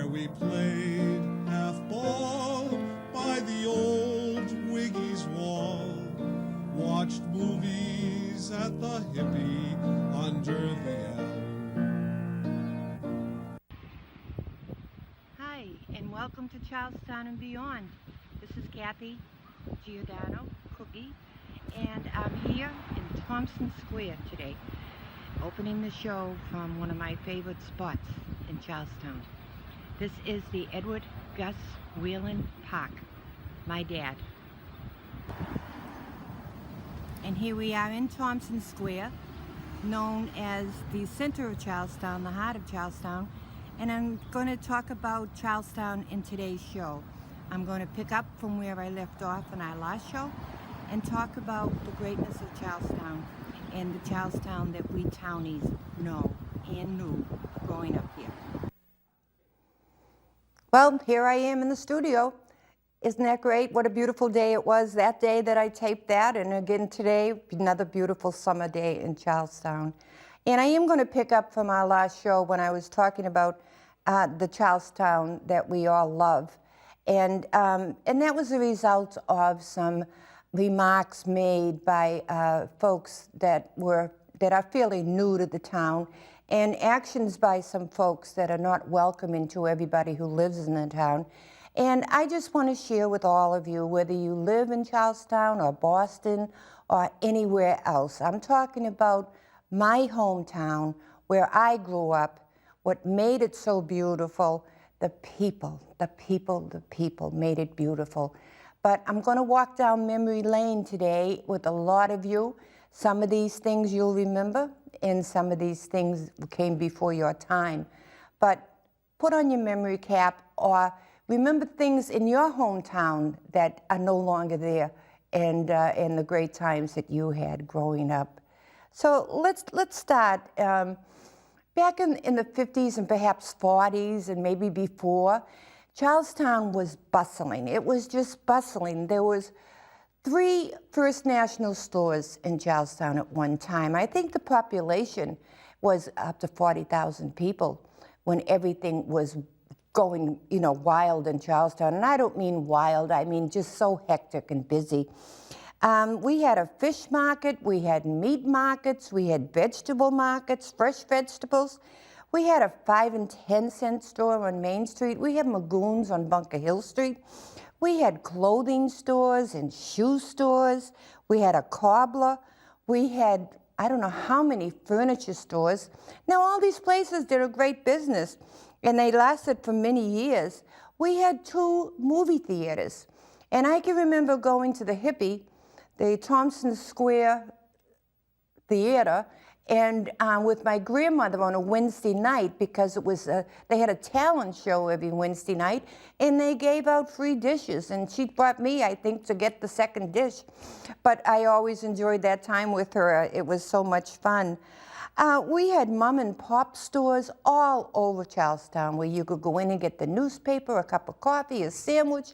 where we played half-ball by the old Wiggy's wall, watched movies at the Hippie under the elm. Hi, and welcome to Charlestown and beyond. This is Kathy Giordano, Cookie, and I'm here in Thompson Square today, opening the show from one of my favorite spots in Charlestown. This is the Edward Gus Whelan Park, my dad. And here we are in Thompson Square, known as the center of Charlestown, the heart of Charlestown, and I'm going to talk about Charlestown in today's show. I'm going to pick up from where I left off in our last show and talk about the greatness of Charlestown and the Charlestown that we townies know and knew growing up here. Well, here I am in the studio. Isn't that great? What a beautiful day it was that day that I taped that, and again today, another beautiful summer day in Charlestown. And I am going to pick up from our last show when I was talking about the Charlestown that we all love. And that was a result of some remarks made by folks that are fairly new to the town, and actions by some folks that are not welcoming to everybody who lives in the town. And I just want to share with all of you, whether you live in Charlestown or Boston or anywhere else. I'm talking about my hometown, where I grew up, what made it so beautiful. The people made it beautiful. But I'm going to walk down memory lane today with a lot of you. Some of these things you'll remember, and some of these things came before your time. But put on your memory cap or remember things in your hometown that are no longer there, and the great times that you had growing up. So let's start. Back in the 50s and perhaps 40s and maybe before, Charlestown was bustling. It was just bustling. There was 3 First National stores in Charlestown at one time. I think the population was up to 40,000 people when everything was going, wild in Charlestown. And I don't mean wild, I mean just so hectic and busy. We had a fish market, we had meat markets, we had vegetable markets, fresh vegetables. We had a 5 and 10 cent store on Main Street. We had Magoons on Bunker Hill Street. We had clothing stores and shoe stores. We had a cobbler. We had, I don't know how many furniture stores. Now, all these places did a great business, and they lasted for many years. We had 2 movie theaters, and I can remember going to the Hippie, the Thompson Square Theater, and with my grandmother on a Wednesday night, because it was they had a talent show every Wednesday night, and they gave out free dishes, and she brought me, I think, to get the second dish. But I always enjoyed that time with her. It was so much fun. We had mom and pop stores all over Charlestown where you could go in and get the newspaper, a cup of coffee, a sandwich,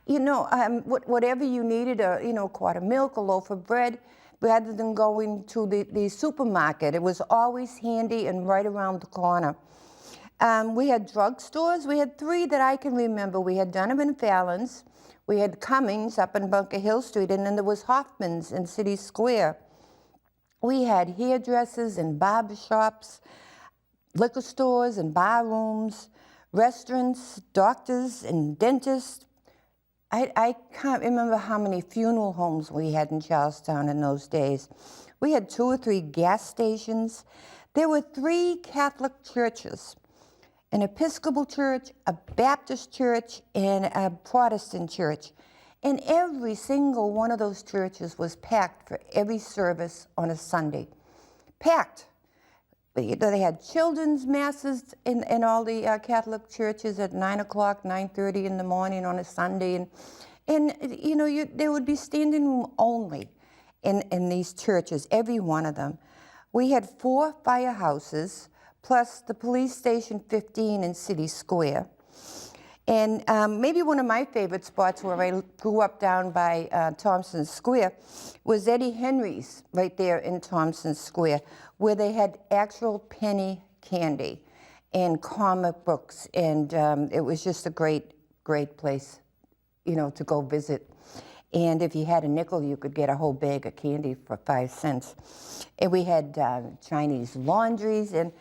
whatever you needed, a quart of milk, a loaf of bread, rather than going to the supermarket. It was always handy and right around the corner. We had drugstores. We had 3 that I can remember. We had Donovan Fallon's, we had Cummings up in Bunker Hill Street, and then there was Hoffman's in City Square. We had hairdressers and barber shops, liquor stores and bar rooms, restaurants, doctors and dentists. I can't remember how many funeral homes we had in Charlestown in those days. We had 2 or 3 gas stations. There were 3 Catholic churches, an Episcopal church, a Baptist church, and a Protestant church. And every single one of those churches was packed for every service on a Sunday. Packed. They had children's masses in all the Catholic churches at 9 o'clock, 9:30 in the morning on a Sunday. And there would be standing room only in these churches, every one of them. We had 4 firehouses, plus the police station 15 in City Square. And maybe one of my favorite spots where I grew up down by Thompson Square was Eddie Henry's, right there in Thompson Square, where they had actual penny candy. and comic books, and it was just a great, great place, you know, to go visit. And if you had a nickel, you could get a whole bag of candy for 5 cents. And we had Chinese laundries and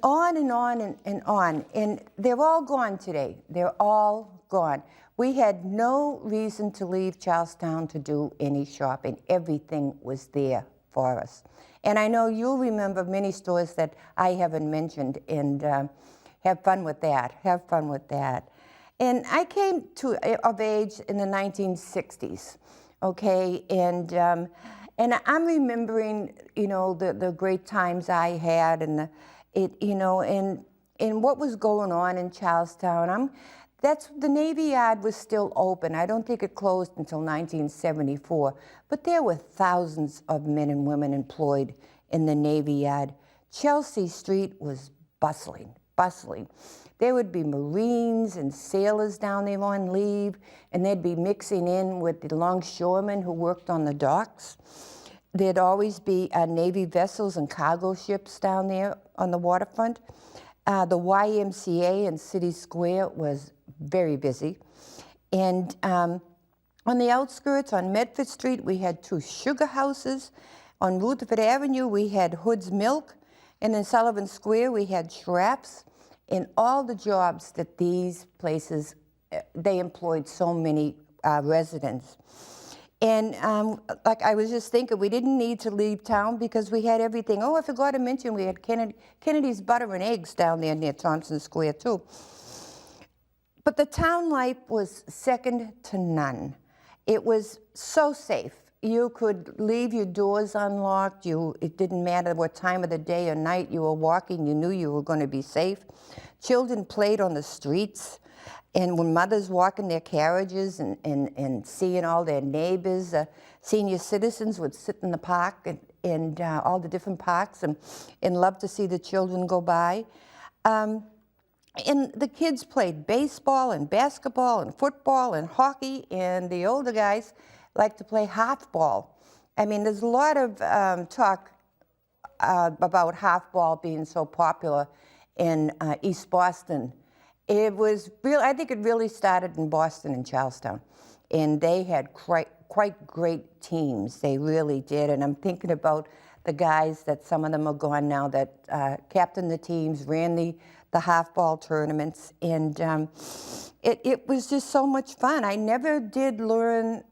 on and on and on. And they're all gone today. They're all gone. We had no reason to leave Charlestown to do any shopping. Everything was there for us. And I know you'll remember many stores that I haven't mentioned, and have fun with that. Have fun with that. And I came of age in the 1960s, okay? And I'm remembering, you know, the great times I had, and you know, and what was going on in Charlestown. The Navy Yard was still open. I don't think it closed until 1974, but there were thousands of men and women employed in the Navy Yard. Chelsea Street was bustling, bustling. There would be Marines and sailors down there on leave, and they'd be mixing in with the longshoremen who worked on the docks. There'd always be Navy vessels and cargo ships down there on the waterfront. The YMCA in City Square was very busy. And on the outskirts, on Medford Street, we had 2 sugar houses. On Rutherford Avenue, we had Hood's Milk. And in Sullivan Square, we had Schrapp's. In all the jobs that these places, they employed so many residents. And like I was just thinking, we didn't need to leave town because we had everything. Oh, I forgot to mention we had Kennedy's Butter and Eggs down there near Thompson Square too. But the town life was second to none. It was so safe. You could leave your doors unlocked. It didn't matter what time of the day or night you were walking, you knew you were going to be safe. Children played on the streets. And when mothers walking their carriages and seeing all their neighbors, senior citizens would sit in the park and all the different parks and love to see the children go by. And the kids played baseball and basketball and football and hockey, and the older guys like to play halfball. I mean, there's a lot of talk about halfball being so popular in East Boston. It was real. I think it really started in Boston and Charlestown, and they had quite great teams. They really did. And I'm thinking about the guys that some of them are gone now that captained the teams, ran the halfball tournaments, and it was just so much fun. I never did learn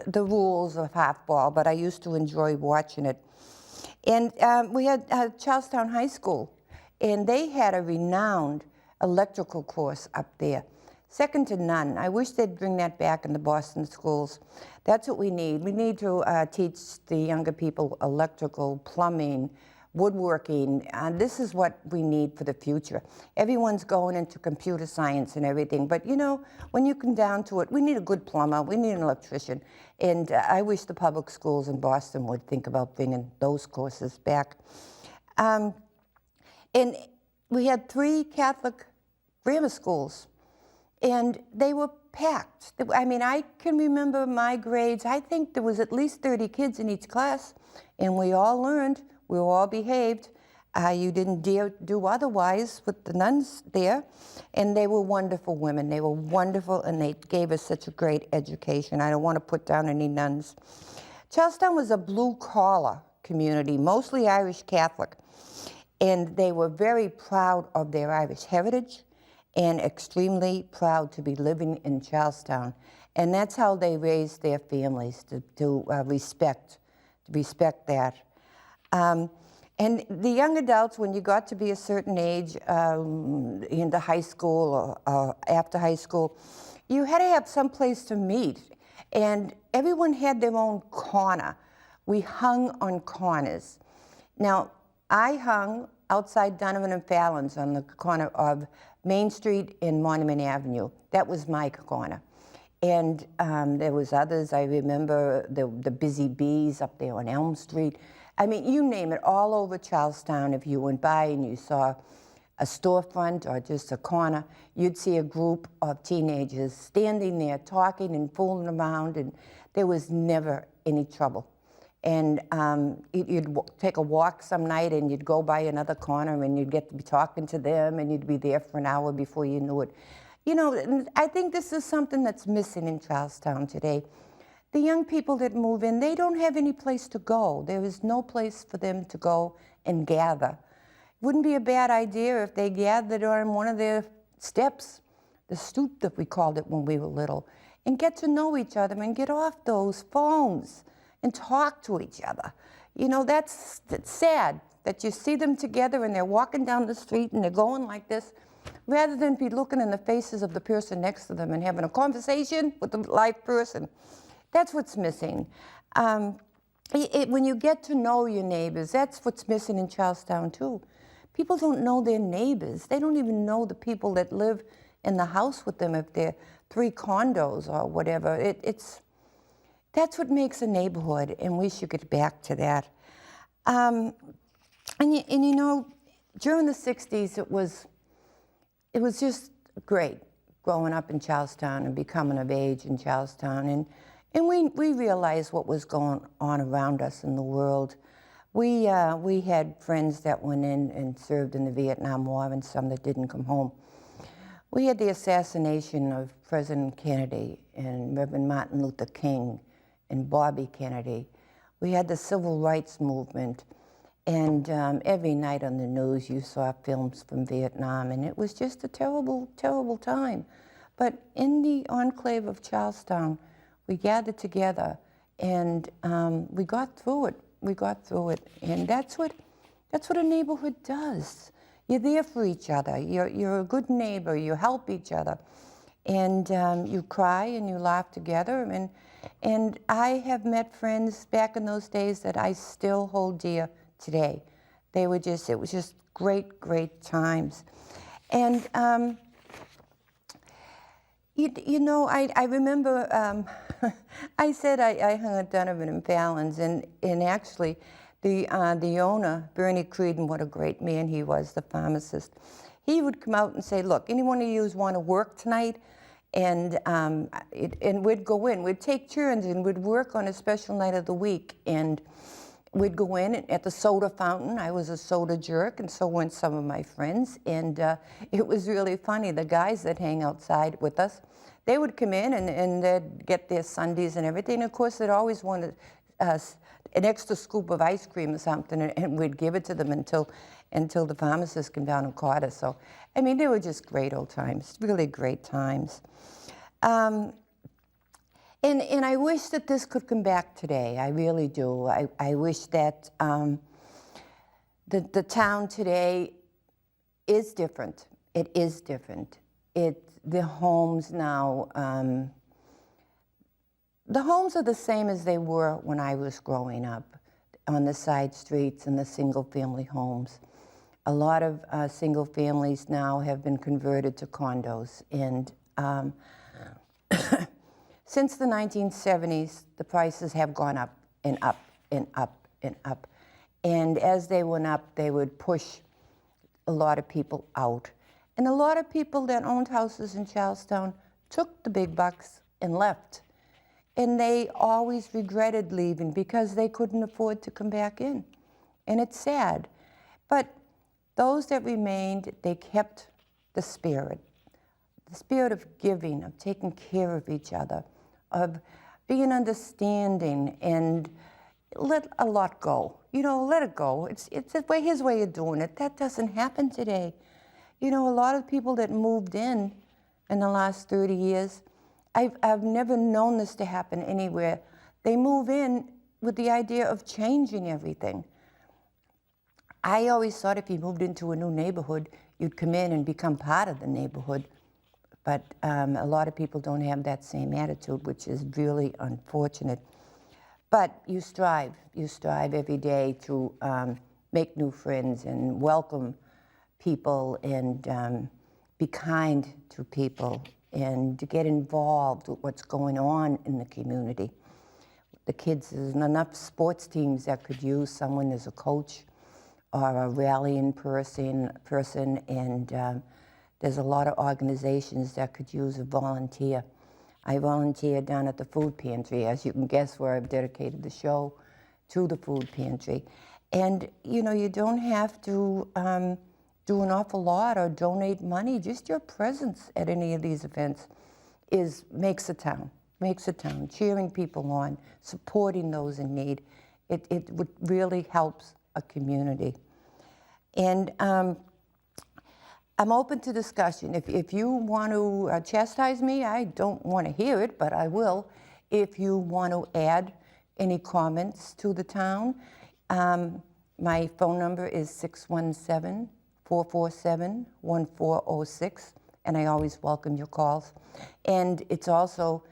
the rules of halfball, but I used to enjoy watching it. And we had Charlestown High School, and they had a renowned electrical course up there, second to none. I wish they'd bring that back in the Boston schools. That's what we need. We need to teach the younger people electrical, plumbing, woodworking. This is what we need for the future. Everyone's going into computer science and everything, but you know, when you come down to it, we need a good plumber, we need an electrician, and I wish the public schools in Boston would think about bringing those courses back. And we had 3 Catholic grammar schools, and they were packed. I mean, I can remember my grades. I think there was at least 30 kids in each class, and we all learned. We all behaved. You didn't dare do otherwise with the nuns there. And they were wonderful women. They were wonderful, and they gave us such a great education. I don't want to put down any nuns. Charlestown was a blue-collar community, mostly Irish Catholic. And they were very proud of their Irish heritage and extremely proud to be living in Charlestown. And that's how they raised their families, to respect that. And the young adults, when you got to be a certain age, into high school or after high school, you had to have some place to meet. And everyone had their own corner. We hung on corners. Now, I hung outside Donovan and Fallon's on the corner of Main Street and Monument Avenue. That was my corner. And there was others. I remember the Busy Bees up there on Elm Street. I mean, you name it, all over Charlestown. If you went by and you saw a storefront or just a corner, you'd see a group of teenagers standing there talking and fooling around, and there was never any trouble. And you'd take a walk some night and you'd go by another corner and you'd get to be talking to them and you'd be there for an hour before you knew it. You know, and I think this is something that's missing in Charlestown today. The young people that move in, they don't have any place to go. There is no place for them to go and gather. Wouldn't be a bad idea if they gathered on one of their steps, the stoop that we called it when we were little, and get to know each other and get off those phones and talk to each other. You know, that's sad that you see them together and they're walking down the street and they're going like this, rather than be looking in the faces of the person next to them and having a conversation with the live person. That's what's missing. When you get to know your neighbors, that's what's missing in Charlestown too. People don't know their neighbors. They don't even know the people that live in the house with them if they're 3 condos or whatever. That's what makes a neighborhood, and we should get back to that. And you know, during the 60s, it was just great growing up in Charlestown and becoming of age in Charlestown. And we realized what was going on around us in the world. We had friends that went in and served in the Vietnam War and some that didn't come home. We had the assassination of President Kennedy and Reverend Martin Luther King and Bobby Kennedy. We had the civil rights movement. And every night on the news, you saw films from Vietnam, and it was just a terrible, terrible time. But in the enclave of Charlestown, we gathered together, and we got through it. We got through it, and that's what a neighborhood does. You're there for each other. You're a good neighbor. You help each other, and you cry and you laugh together. And I have met friends back in those days that I still hold dear today. It was just great, great times. And you know, I remember I said I hung at Donovan and Fallon's, and actually the owner, Bernie Creedon, what a great man he was, the pharmacist, he would come out and say, look, any one of you want to work tonight? And we'd go in, we'd take turns and we'd work on a special night of the week. And we'd go in at the soda fountain. I was a soda jerk, and so went some of my friends. And it was really funny. The guys that hang outside with us, they would come in and they'd get their sundaes and everything. Of course, they'd always wanted an extra scoop of ice cream or something, and we'd give it to them until the pharmacist came down and caught us. So, I mean, they were just great old times, really great times. And I wish that this could come back today. I really do. I wish that the town today is different. It is different. The homes now, the homes are the same as they were when I was growing up, on the side streets and the single-family homes. A lot of single families now have been converted to condos, and since the 1970s, the prices have gone up and up and up and up. And as they went up, they would push a lot of people out. And a lot of people that owned houses in Charlestown took the big bucks and left. And they always regretted leaving because they couldn't afford to come back in. And it's sad. But those that remained, they kept the spirit of giving, of taking care of each other, of being understanding, and let a lot go. You know, let it go. It's his way of doing it. That doesn't happen today. You know, a lot of people that moved in the last 30 years, I've never known this to happen anywhere. They move in with the idea of changing everything. I always thought if you moved into a new neighborhood, you'd come in and become part of the neighborhood. But a lot of people don't have that same attitude, which is really unfortunate. But you strive every day to make new friends and welcome people and be kind to people and to get involved with what's going on in the community. The kids, there's enough sports teams that could use someone as a coach or a rallying person, and there's a lot of organizations that could use a volunteer. I volunteer down at the food pantry, as you can guess, where I've dedicated the show to the food pantry. And you know, you don't have to do an awful lot or donate money. Just your presence at any of these events makes a town, cheering people on, supporting those in need. It really helps a community. And I'm open to discussion. If you want to chastise me, I don't want to hear it, but I will. If you want to add any comments to the town, my phone number is 617-447-1406, and I always welcome your calls. And it's also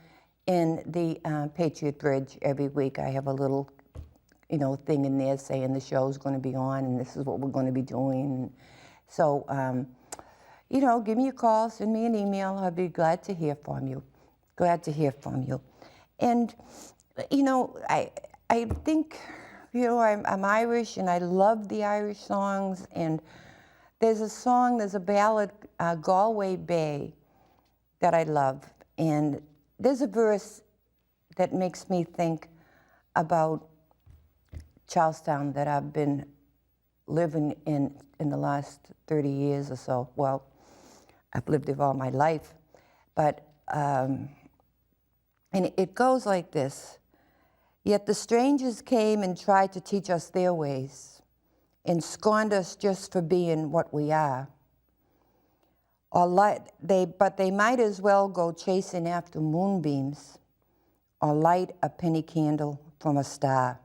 in the Patriot Bridge every week. I have a little, thing in there saying the show's going to be on and this is what we're going to be doing. So, give me a call, send me an email. I'd be glad to hear from you. And, I think, I'm Irish and I love the Irish songs. And there's a ballad, Galway Bay, that I love. And there's a verse that makes me think about Charlestown that I've been living in the last 30 years or so. Well, I've lived there all my life. But, and it goes like this. Yet the strangers came and tried to teach us their ways and scorned us just for being what we are. But they might as well go chasing after moonbeams or light a penny candle from a star.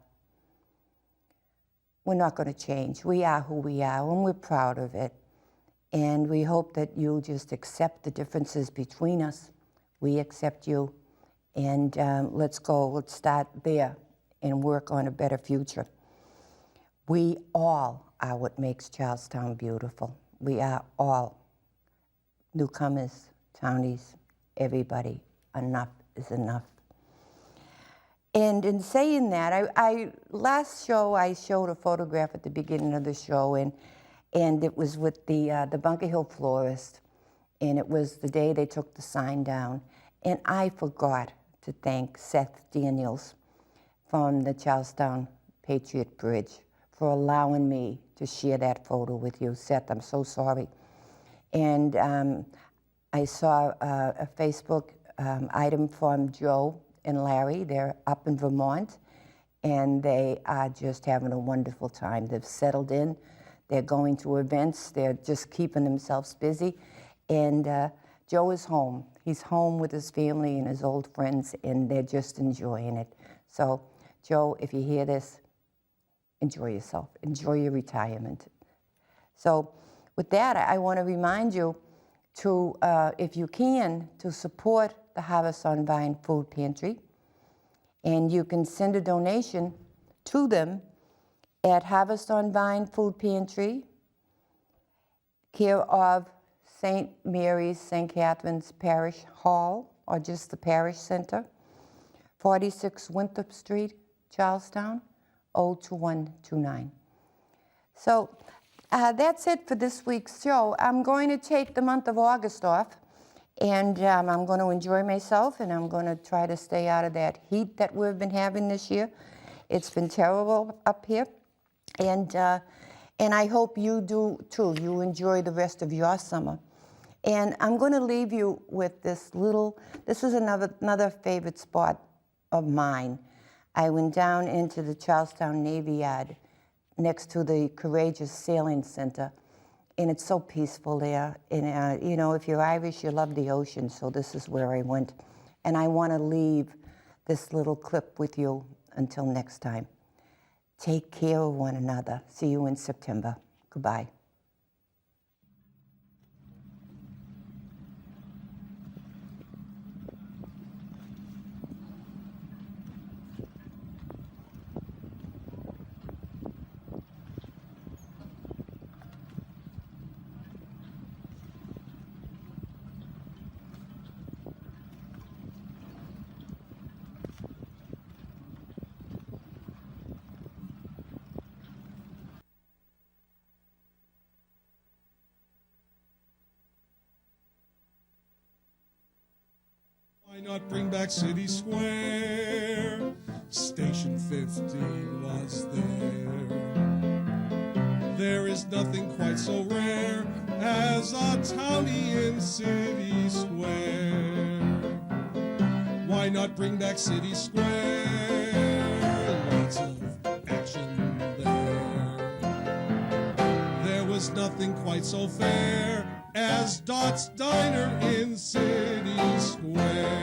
We're not going to change. We are who we are, and we're proud of it. And we hope that you just accept the differences between us. We accept you. And let's start there and work on a better future. We all are what makes Charlestown beautiful. We are all, newcomers, townies, everybody. Enough is enough. And in saying that, last show I showed a photograph at the beginning of the show, and it was with the Bunker Hill florist, and it was the day they took the sign down. And I forgot to thank Seth Daniels from the Charlestown Patriot Bridge for allowing me to share that photo with you. Seth, I'm so sorry. And I saw a Facebook item from Joe and Larry. They're up in Vermont, and they are just having a wonderful time. They've settled in. They're going to events. They're just keeping themselves busy. And Joe is home. He's home with his family and his old friends, and they're just enjoying it. So, Joe, if you hear this, enjoy yourself. Enjoy your retirement. So, with that, I want to remind you to, if you can, to support the Harvest on Vine Food Pantry. And you can send a donation to them at Harvest on Vine Food Pantry, care of St. Mary's, St. Catherine's Parish Hall, or just the Parish Center, 46 Winthrop Street, Charlestown, 02129. So that's it for this week's show. I'm going to take the month of August off, and I'm going to enjoy myself, and I'm going to try to stay out of that heat that we've been having this year. It's been terrible up here, and I hope you do too. You enjoy the rest of your summer. And I'm going to leave you with this is another favorite spot of mine. I went down into the Charlestown Navy Yard next to the Courageous Sailing Center, and it's so peaceful there. And, if you're Irish, you love the ocean, so this is where I went. And I want to leave this little clip with you until next time. Take care of one another. See you in September. Goodbye. Why not bring back City Square Station 50 was there. There is nothing quite so rare as a townie in City Square. Why not bring back City Square? Lots of action there. There was nothing quite so fair as Dot's Diner in City Square.